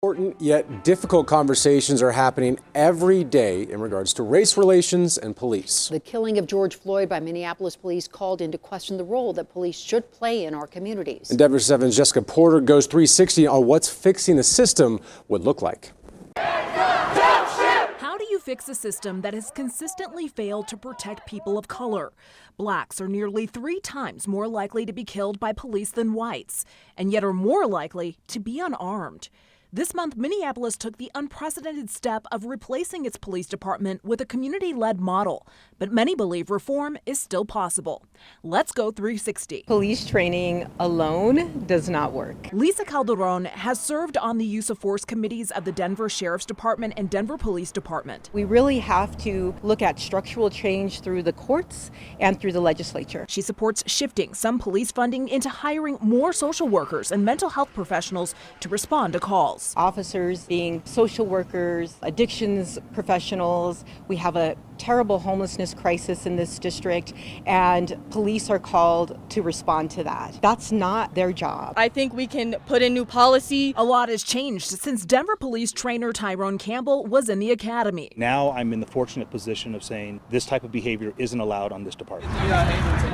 Important yet difficult conversations are happening every day in regards to race relations and police. The killing of George Floyd by Minneapolis police called into question the role that police should play in our communities. And Denver 7's Jessica Porter goes 360 on what's fixing the system would look like. How do you fix a system that has consistently failed to protect people of color? Blacks are nearly 3 times more likely to be killed by police than whites, and yet are more likely to be unarmed. This month, Minneapolis took the unprecedented step of replacing its police department with a community-led model, but many believe reform is still possible. Let's go 360. Police training alone does not work. Lisa Calderon has served on the use of force committees of the Denver Sheriff's Department and Denver Police Department. We really have to look at structural change through the courts and through the legislature. She supports shifting some police funding into hiring more social workers and mental health professionals to respond to calls. Officers being social workers, addictions professionals. We have a terrible homelessness crisis in this district, and police are called to respond to that. That's not their job. I think we can put in new policy. A lot has changed since Denver police trainer Tyrone Campbell was in the academy. Now I'm in the fortunate position of saying this type of behavior isn't allowed on this department.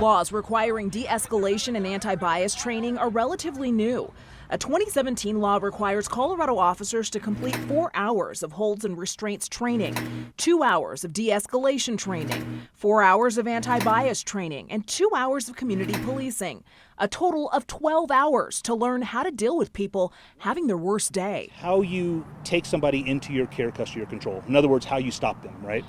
Laws requiring de-escalation and anti-bias training are relatively new. A 2017 law requires Colorado officers to complete 4 hours of holds and restraints training, 2 hours of de-escalation training, 4 hours of anti-bias training, and 2 hours of community policing. A total of 12 hours to learn how to deal with people having their worst day. How you take somebody into your care, custody, or control. In other words, how you stop them, right?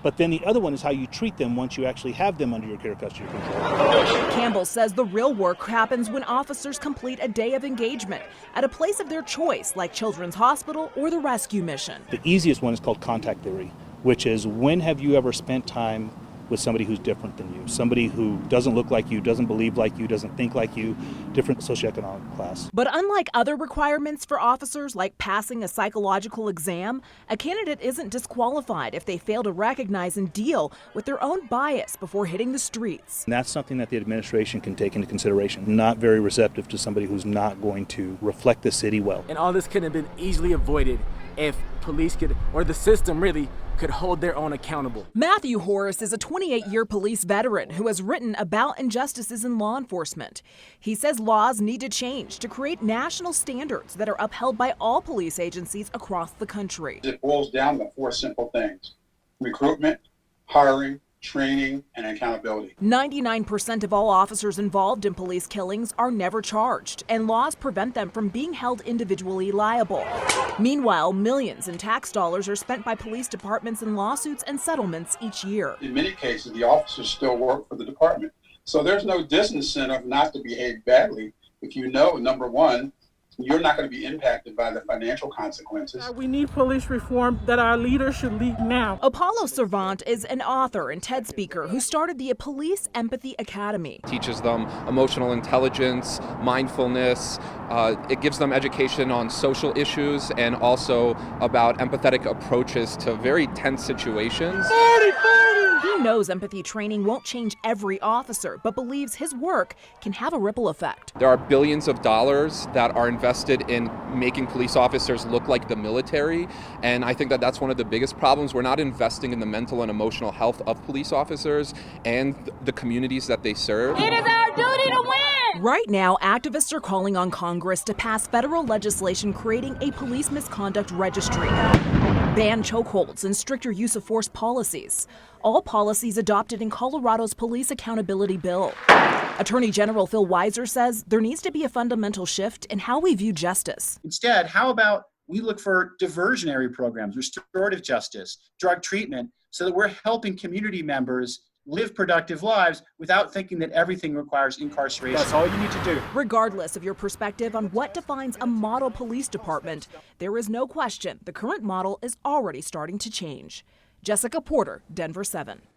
But then the other one is how you treat them once you actually have them under your care, custody, or control. Campbell says the real work happens when officers complete a day of engagement at a place of their choice, like Children's Hospital or the rescue mission. The easiest one is called contact theory, which is when have you ever spent time with somebody who's different than you, somebody who doesn't look like you, doesn't believe like you, doesn't think like you, different socioeconomic class. But unlike other requirements for officers, like passing a psychological exam, a candidate isn't disqualified if they fail to recognize and deal with their own bias before hitting the streets. And that's something that the administration can take into consideration. Not very receptive to somebody who's not going to reflect the city well. And all this could have been easily avoided if police could, or the system really, could hold their own accountable. Matthew Horace is a 28-year police veteran who has written about injustices in law enforcement. He says laws need to change to create national standards that are upheld by all police agencies across the country. It boils down to 4 simple things: recruitment, hiring, training, and accountability. 99% of all officers involved in police killings are never charged, and laws prevent them from being held individually liable. Meanwhile, millions in tax dollars are spent by police departments in lawsuits and settlements each year. In many cases, the officers still work for the department. So there's no disincentive not to behave badly if you know, number one, you're not going to be impacted by the financial consequences. We need police reform that our leaders should lead now. Apollo Servant is an author and TED speaker who started the Police Empathy Academy. Teaches them emotional intelligence, mindfulness. It gives them education on social issues and also about empathetic approaches to very tense situations. He knows empathy training won't change every officer, but believes his work can have a ripple effect. There are billions of dollars that are invested in making police officers look like the military, and I think that that's one of the biggest problems. We're not investing in the mental and emotional health of police officers and the communities that they serve. It is our duty to win! Right now, activists are calling on Congress to pass federal legislation creating a police misconduct registry, ban chokeholds, and stricter use of force policies. All policies adopted in Colorado's police accountability bill. Attorney General Phil Weiser says there needs to be a fundamental shift in how we view justice. Instead, how about we look for diversionary programs, restorative justice, drug treatment, so that we're helping community members live productive lives without thinking that everything requires incarceration. That's all you need to do. Regardless of your perspective on what defines a model police department, there is no question the current model is already starting to change. Jessica Porter, Denver 7.